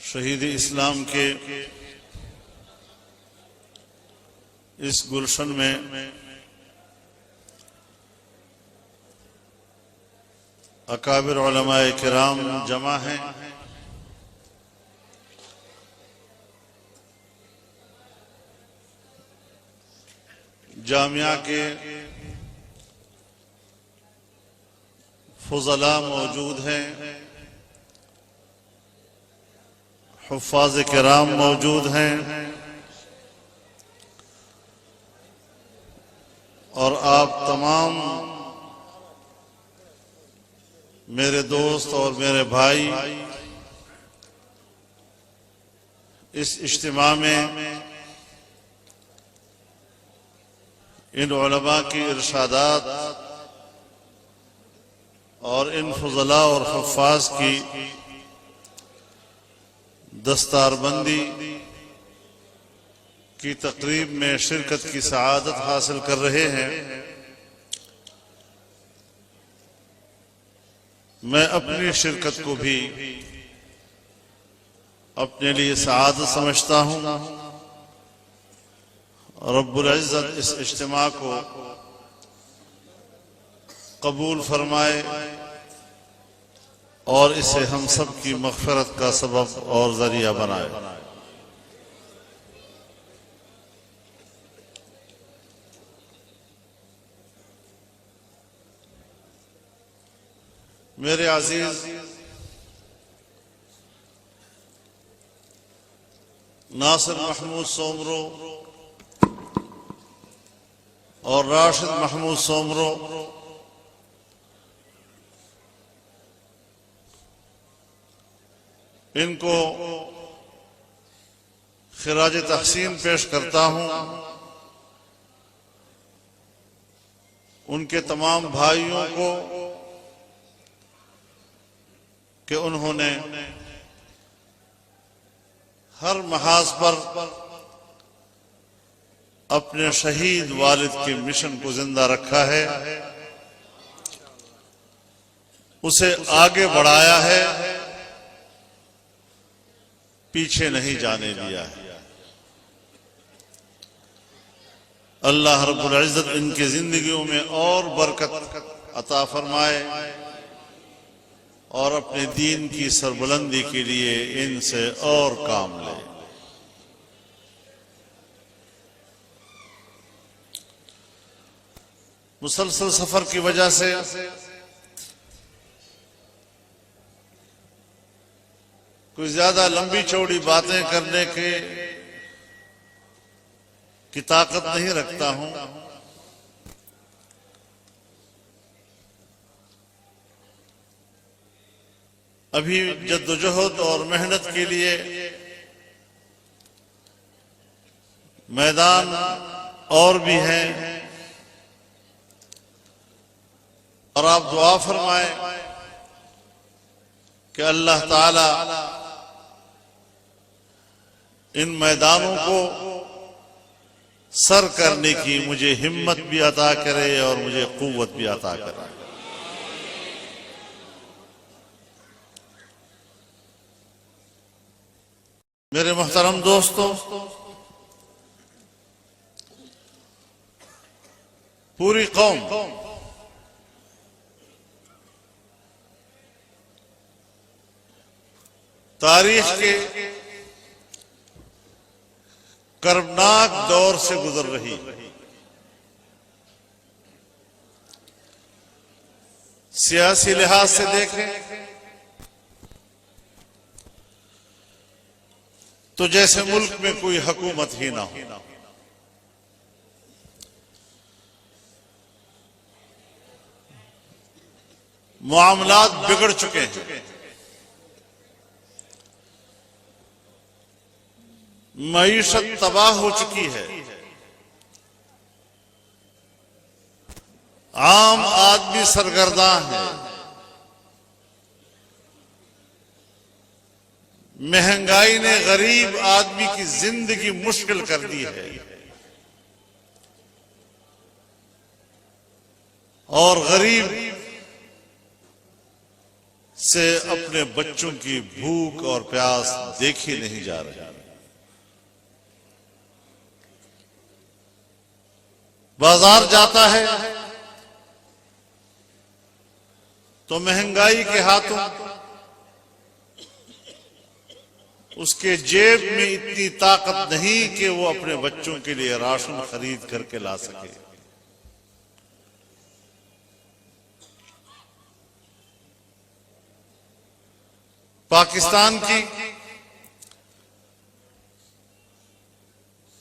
शहीद इस्लाम के इस गुलशन में अकाबिर उलमाए किराम जमा हैं। जामिया के फुज़ला मौजूद हैं, हुफ़्फ़ाज़ किराम मौजूद हैं और आप तमाम मेरे दोस्त और मेरे भाई इस इज्तिमा में इन उलमा की इरशादात और इन फुज़ला और हुफ़्फ़ाज़ की दस्तारबंदी की तकरीब में शिरकत की सआदत हासिल कर रहे हैं। मैं अपनी शिरकत को भी अपने लिए सआदत समझता हूँ। रब्बुल इज़्ज़त इस इज्तिमा को कबूल फरमाए और इसे हम सब की मग़फ़िरत का सबब और ज़रिया बनाए। मेरे अज़ीज़ नासिर महमूद सोमरो और राशिद महमूद सोमरो इनको खिराज तहसीन पेश करता हूं। उनके तमाम भाइयों को कि उन्होंने हर महाज पर अपने शहीद वालिद के मिशन को जिंदा रखा है, उसे आगे बढ़ाया है, पीछे नहीं जाने दिया है। अल्लाह रब्बुल इज़्ज़त इनकी जिंदगियों में और बरकत अता फरमाए और अपने दीन की सरबुलंदी के लिए इनसे और काम ले। मुसलसल सफर की वजह से कोई ज्यादा लंबी चौड़ी बातें करने की ताकत नहीं रखता हूं। अभी जद्दोजहद और मेहनत के लिए मैदान और भी हैं और आप दुआ फरमाएं कि अल्लाह ताला इन मैदानों को सर करने की मुझे हिम्मत भी अता करे और मुझे कुव्वत भी अता करे। मेरे मोहतरम दोस्तों, पूरी कौम तारीख के कर्बनाक दौर से गुजर रही है। सियासी लिहाज से देखें तो जैसे मुल्क में कोई हुकूमत ही ना हो। मामलात बिगड़ चुके हैं। मईशत तबाह हो चुकी है। आम आदमी सरगर्दा है। महंगाई ने गरीब आदमी की जिंदगी मुश्किल कर दी है और गरीब से अपने बच्चों की भूख और प्यास देखी नहीं जा रही। बाजार जाता है तो महंगाई के हाथों उसके जेब में इतनी ताकत नहीं कि वो अपने बच्चों के लिए राशन खरीद करके ला सके। पाकिस्तान की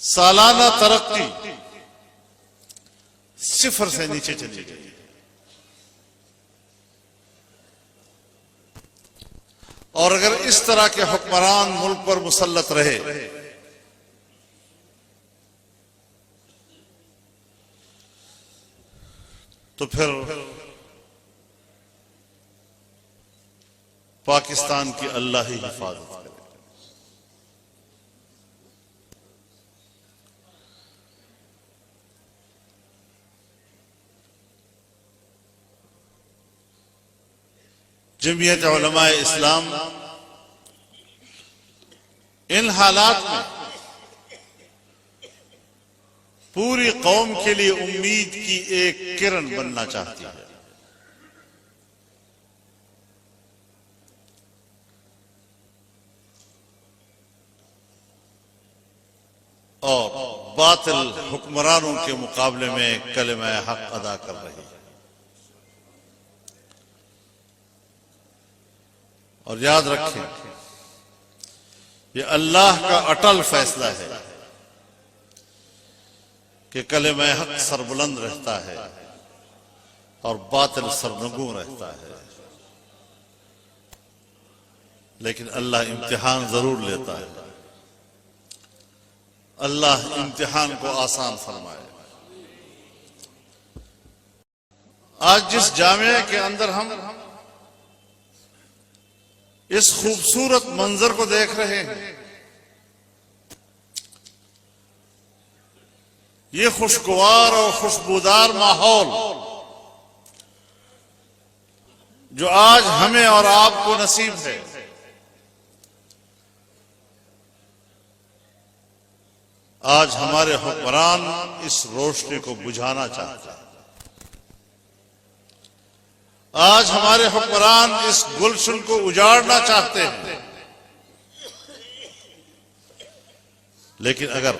सालाना तरक्की 0 से नीचे चली गई। और अगर इस तरह के हुक्मरान मुल्क पर मुसल्लत रहे तो फिर पाकिस्तान की अल्लाह ही हिफाजत करे। जमीयत उलमा इस्लाम इन हालात में पूरी कौम के लिए उम्मीद की एक किरण बनना चाहती है और बातिल हुक्मरानों के मुकाबले में कलिमा हक अदा कर रही है। और याद रखें, ये अल्लाह का अटल फैसला है कि कलिमा हक सरबुलंद रहता है और बातिल सरनगू रहता है। लेकिन अल्लाह इम्तिहान जरूर लेता है। अल्लाह इम्तिहान को आसान फरमाए। आज जिस जामिया के अंदर हम इस खूबसूरत मंजर को देख रहे हैं, ये खुशगवार और खुशबूदार माहौल जो आज हमें और आपको नसीब है, आज हमारे हुक्मरान इस रोशनी को बुझाना चाहते हैं। आज हमारे हुक्मरान इस गुलशन को उजाड़ना चाहते हैं। लेकिन अगर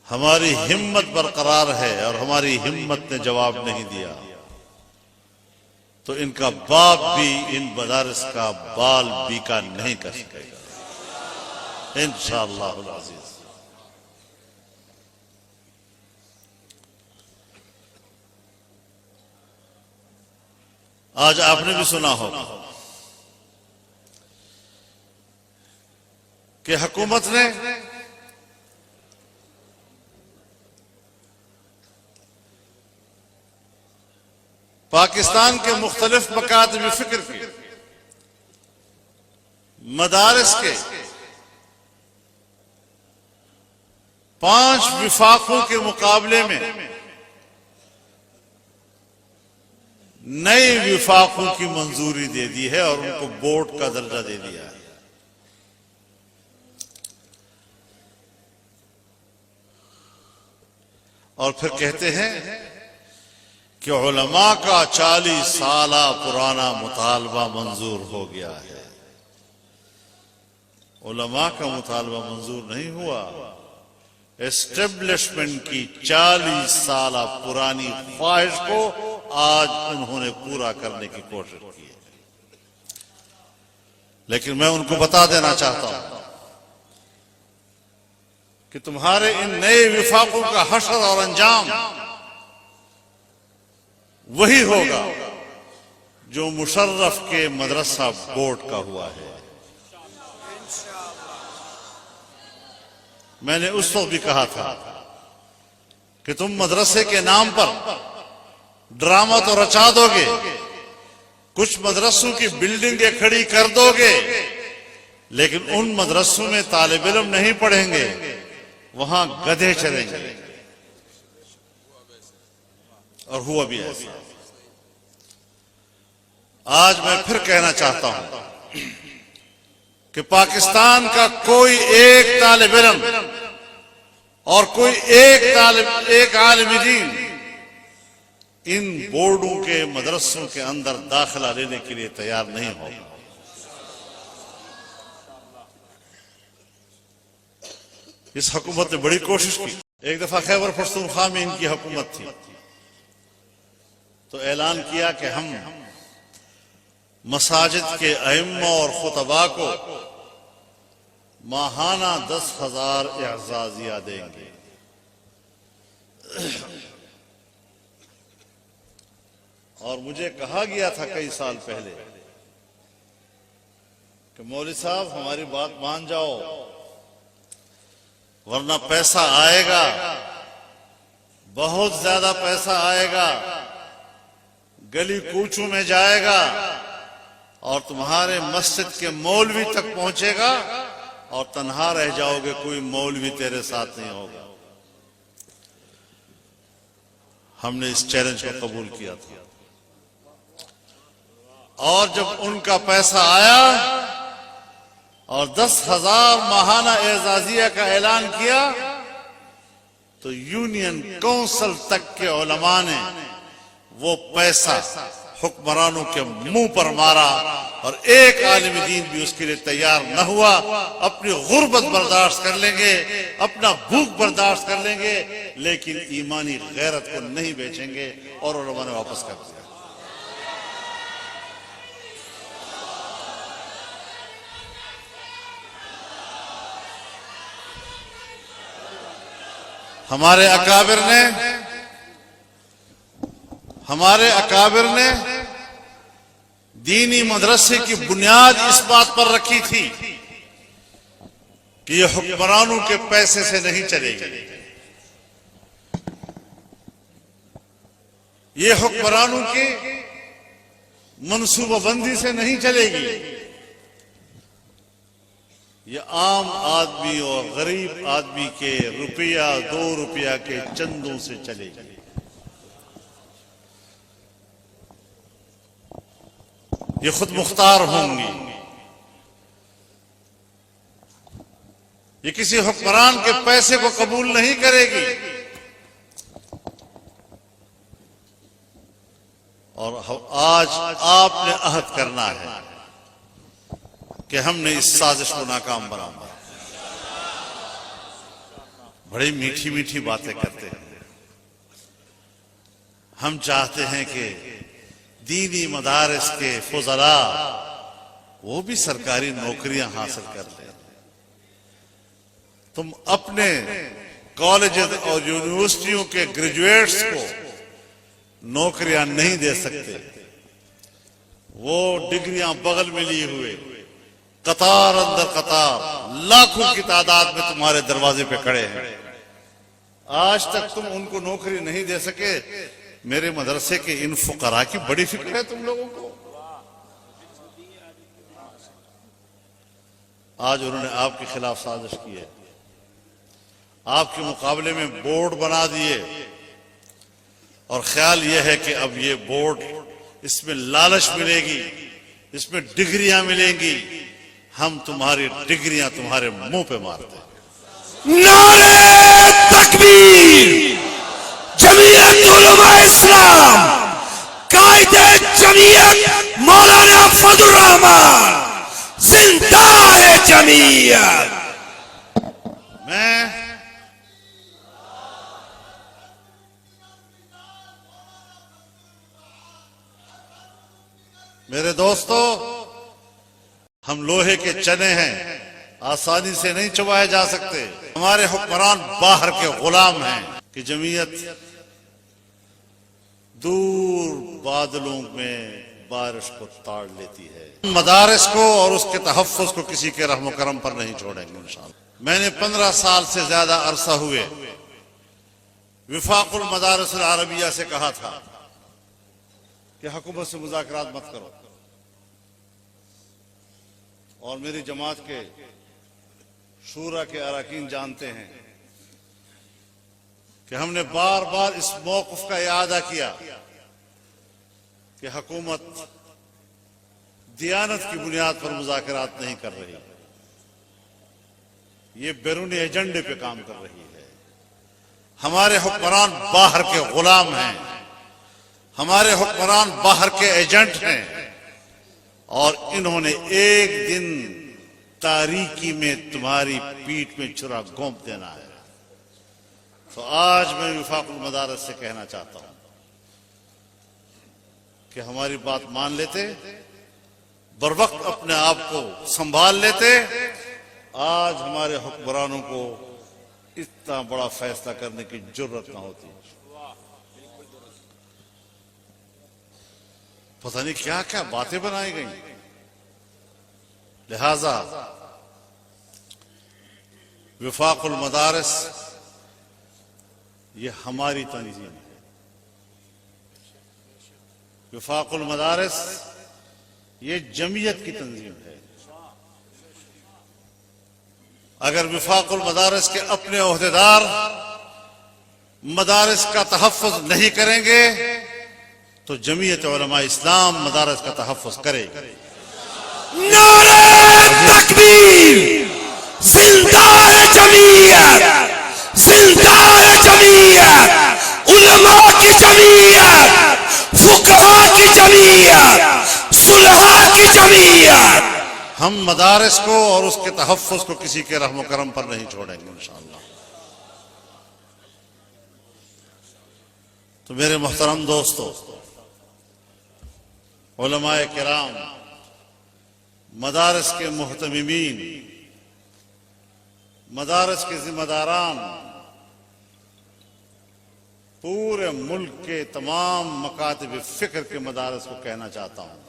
हमारी हिम्मत बरकरार है और हमारी हिम्मत ने जवाब नहीं दिया तो इनका बाप भी इन मदारिस का बाल बीका नहीं कर सकेगा इंशाअल्लाह अल अज़ीज़। आज आपने भी सुना होगा कि हुकूमत ने पाकिस्तान के मुख्तलिफ मकातब फिक्र के मदारिस के 5 विफाकों के मुकाबले में नए विफाकों की मंजूरी दे दी है और उनको बोर्ड का दर्जा दे दिया है। और फिर कहते हैं कि उलमा का 40 साल पुराना मुतालबा मंजूर हो गया है। उलमा का मुतालबा मंजूर नहीं हुआ, एस्टेब्लिशमेंट की 40 साल पुरानी ख्वाहिश को आज उन्होंने पूरा करने की कोशिश की है। लेकिन मैं उनको बता देना चाहता हूं कि तुम्हारे इन नए विफाकों का हशर और अंजाम वही होगा जो मुशर्रफ के मदरसा बोर्ड का हुआ है। मैंने उस वक्त भी कहा था कि तुम मदरसे के नाम पर ड्रामा तो रचा दोगे, कुछ मदरसों की बिल्डिंगें खड़ी कर दोगे, लेकिन उन मदरसों में तालिब इल्म नहीं पढ़ेंगे, वहां गधे चलेंगे। और हुआ भी ऐसा। आज मैं फिर कहना चाहता हूं कि पाकिस्तान का कोई एक तालिब इल्म और कोई एक आलिम दीन इन बोर्डों के मदरसों के अंदर दाखिला लेने के लिए तैयार नहीं होगा। इस हुकूमत ने बड़ी कोशिश की। एक दफा खैबर पख्तूनख्वा में इनकी हुकूमत थी तो ऐलान किया कि हम मसाजिद के अइम्मा और खुतबा को माहाना 10,000 एजाजिया देंगे। और मुझे कहा गया था कई साल पहले कि मौलवी साहब हमारी बात मान जाओ, वरना पैसा आएगा, बहुत ज्यादा पैसा आएगा, गली कूचों में जाएगा और तुम्हारे मस्जिद के मौलवी तक पहुंचेगा और तन्हा रह जाओगे, कोई मौलवी तेरे साथ नहीं होगा। हमने इस चैलेंज को कबूल किया था और जब उनका पैसा आया और 10,000 माहाना एजाजिया का ऐलान किया तो यूनियन काउंसिल तक के उलमा ने वो पैसा हुक्मरानों के मुंह पर मारा और एक आलिम दीन भी उसके लिए तैयार न हुआ। अपनी गुर्बत बर्दाश्त कर लेंगे, अपना भूख बर्दाश्त कर लेंगे, लेकिन ईमानी गैरत को नहीं बेचेंगे। और उलमा ने वापस कर दिया। हमारे अकाबिर ने दीनी मदरसे की बुनियाद इस बात पर रखी थी कि यह हुक्मरानों के पैसे से नहीं चलेगी, ये हुक्मरानों की मनसूबाबंदी से नहीं चलेगी, ये आम आदमी और गरीब आदमी के रुपया 2 रुपया के चंदों से चलेगी। ये खुद मुख्तार होंगी, ये किसी हुक्मरान के पैसे को कबूल नहीं करेगी। और आज आपने अहद करना है कि हमने इस साजिश को नाकाम बनाना। बड़ी मीठी मीठी बातें करते हैं। हम चाहते हैं कि दीनी मदारिस के फुजला वो भी सरकारी नौकरियां हासिल कर लें। तुम अपने कॉलेज और यूनिवर्सिटियों के ग्रेजुएट्स को नौकरियां नहीं दे सकते। वो डिग्रियां बगल में लिए हुए कतार अंदर कतार लाखों की तादाद में तुम्हारे दरवाजे पे खड़े हैं। आज तक तुम उनको नौकरी नहीं दे सके। मेरे मदरसे के इन फुकरा की बड़ी फिक्र है तुम लोगों को। आज उन्होंने आपके खिलाफ साजिश की है, आपके मुकाबले में बोर्ड बना दिए और ख्याल यह है कि अब ये बोर्ड, इसमें लालच मिलेगी, इसमें डिग्रियां मिलेंगी, हम तुम्हारी डिग्रियां तुम्हारे मुंह पे मारते हैं। नारे तकबीर, जमीयत उलमा इस्लाम, कायदे जमीयत मौलाना फजल रहमान, जिंदा है जमीयत। मैं मेरे दोस्तों, हम लोहे के चने हैं, आसानी से नहीं चबाए जा सकते। हमारे हुक्मरान बाहर के गुलाम हैं कि जमीयत दूर बादलों में बारिश को ताड़ लेती है। मदारिस को और उसके तहफ़्फ़ुज़ को किसी के रहम करम पर नहीं छोड़ेंगे इंशाअल्लाह। मैंने 15 साल से ज्यादा अरसा हुए विफाकुल मदारिस अल अरबिया से कहा था कि हुकूमत से मुज़ाकरात मत करो, और मेरी जमात के शूरा के अरकान जानते हैं कि हमने बार बार इस मौक़िफ़ का इआदा किया कि हुकूमत दियानत की बुनियाद पर मुज़ाकरात नहीं कर रही, ये बैरूनी एजेंडे पे काम कर रही है। हमारे हुक्मरान बाहर के गुलाम हैं, हमारे हुक्मरान बाहर के एजेंट हैं, और इन्होंने एक दिन तारीकी में तुम्हारी पीठ में छुरा घोंप देना है। तो आज मैं विफाकुल मदारिस से कहना चाहता हूं कि हमारी बात मान लेते, बरवक्त अपने आप को संभाल लेते, आज हमारे हुक्मरानों को इतना बड़ा फैसला करने की जरूरत ना होती। पता नहीं क्या क्या बातें बनाई गई। लिहाजा विफाकुल मदारिस ये हमारी तंजीम है। विफाकुल मदारिस ये जमीयत की तंजीम है। अगर विफाकुल मदारिस के अपने ओहदेदार मदारिस का तहफ़्फ़ुज़ नहीं करेंगे तो जमीयत उलमा इस्लाम मदारिस का तहफ़्फ़ुज़ करेगी। नारे तकबीर, जिंदा है जमीयत, जिंदा है जमीयत, उलमा की जमीयत, फुक़हा की जमीयत, सुलहा की जमीयत। हम मदारिस को और उसके तहफ़्फ़ुज़ को किसी के रहम करम पर नहीं छोड़ेंगे इंशाअल्लाह। तो मेरे मोहतरम दोस्तों, उलमाए किराम, मदारिस के मुहतमिमीन, मदारिस के जिम्मेदारान, पूरे मुल्क के तमाम मकातब फिक्र के मदारिस को कहना चाहता हूं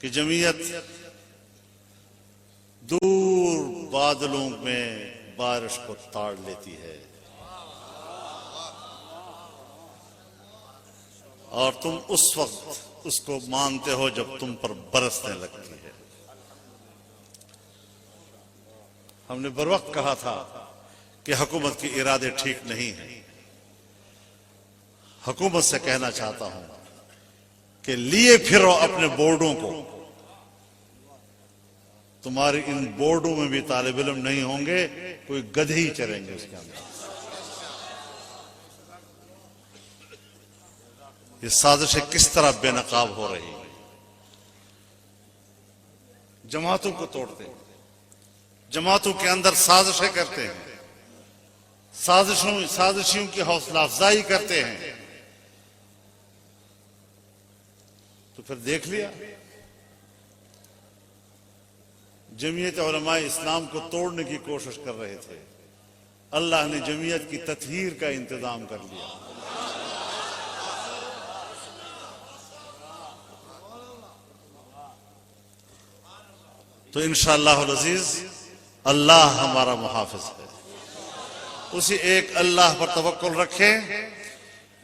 कि जमीयत दूर बादलों में बारिश को ताड़ लेती है, और तुम उस वक्त उसको मानते हो जब तुम पर बरसने लगती है। हमने बर वक्त कहा था कि हुकूमत के इरादे ठीक नहीं है। हुकूमत से कहना चाहता हूं कि लिए फिरो अपने बोर्डों को। तुम्हारे इन बोर्डों में भी तालिब इल्म नहीं होंगे, कोई गधे ही चलेंगे उसके अंदर। ये साजिशें किस तरह बेनकाब हो रही है। जमातों को तोड़ते हैं, जमातों के अंदर साजिशें करते हैं, साजिशों की हौसला अफजाई करते हैं। तो फिर देख लिया, जमीयत उलमा इस्लाम को तोड़ने की कोशिश कर रहे थे, अल्लाह ने जमीयत की तत्हीर का इंतजाम कर लिया। तो इंशाअल्लाह अज़ीज अल्लाह हमारा मुहाफिज है। उसी एक अल्लाह पर तवक्कुल रखें,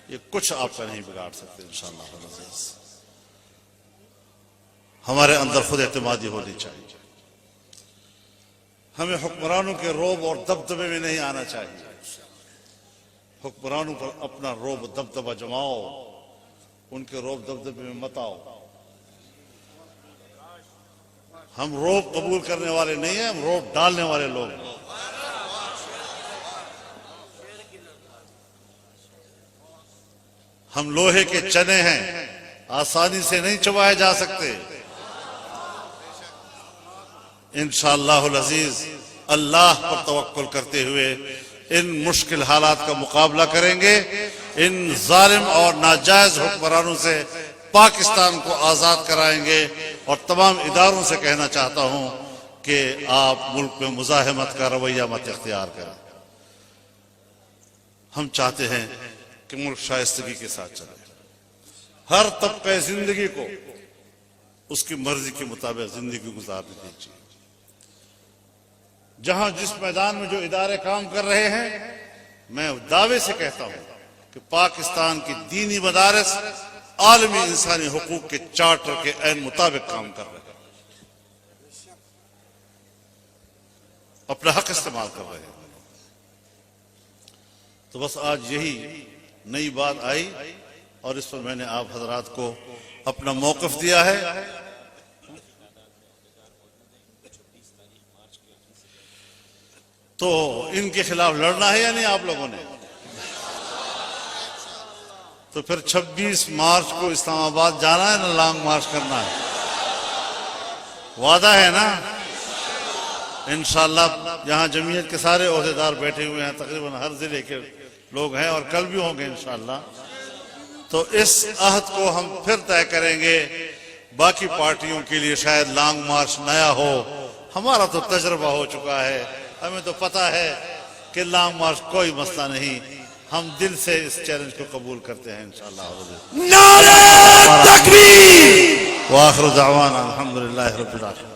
ये कुछ आपका नहीं बिगाड़ सकते इंशाअल्लाह अज़ीज। हमारे अंदर खुद एतमादी होनी चाहिए। हमें हुक्मरानों के रोब और दबदबे में नहीं आना चाहिए। हुक्मरानों पर अपना रोब दबदबा जमाओ, उनके रोब दबदबे में मत आओ। हम रोब कबूल करने वाले नहीं हैं, हम रोब डालने वाले लोग हैं। हम लोहे के चने हैं, आसानी से नहीं चबाए जा सकते। इंशाअल्लाहुल अजीज अल्लाह पर तवक्कुल करते हुए इन मुश्किल हालात का मुकाबला करेंगे। इन जालिम और नाजायज हुक्मरानों से पाकिस्तान को आजाद कराएंगे। और तमाम इदारों से कहना चाहता हूं कि आप मुल्क में मुजाहिमत का रवैया मत इख्तियार करें। हम चाहते हैं कि मुल्क शाइस्तगी के साथ चले, हर तबके जिंदगी को उसकी मर्जी के मुताबिक जिंदगी गुजारने दीजिए। जहां जिस मैदान में जो इदारे काम कर रहे हैं, मैं दावे से कहता हूं कि पाकिस्तान की दीनी मदारस आलमी इंसानी हुकूक के चार्टर के ऐन मुताबिक काम कर रहे हैं, अपना हक इस्तेमाल कर रहे हैं। तो बस आज यही नई बात आई और इस पर मैंने आप हजरात को अपना मौक़िफ़ दिया है। तो इनके खिलाफ लड़ना है या नहीं आप लोगों ने? तो फिर 26 मार्च को इस्लामाबाद जाना है ना, लॉन्ग मार्च करना है? वादा है ना? इंशाअल्लाह यहाँ जमीयत के सारे ओहदेदार बैठे हुए हैं, तकरीबन हर जिले के लोग हैं और कल भी होंगे इंशाअल्लाह। तो इस अहद को हम फिर तय करेंगे। बाकी पार्टियों के लिए शायद लॉन्ग मार्च नया हो, हमारा तो तजर्बा हो चुका है, हमें तो पता है कि लॉन्ग मार्च कोई मसला नहीं। हम दिल से इस चैलेंज को कबूल करते हैं इंशाअल्लाह। नारे तकबीर व आखिर दावाना अल्हम्दुलिल्लाहि रब्बिल आलमीन।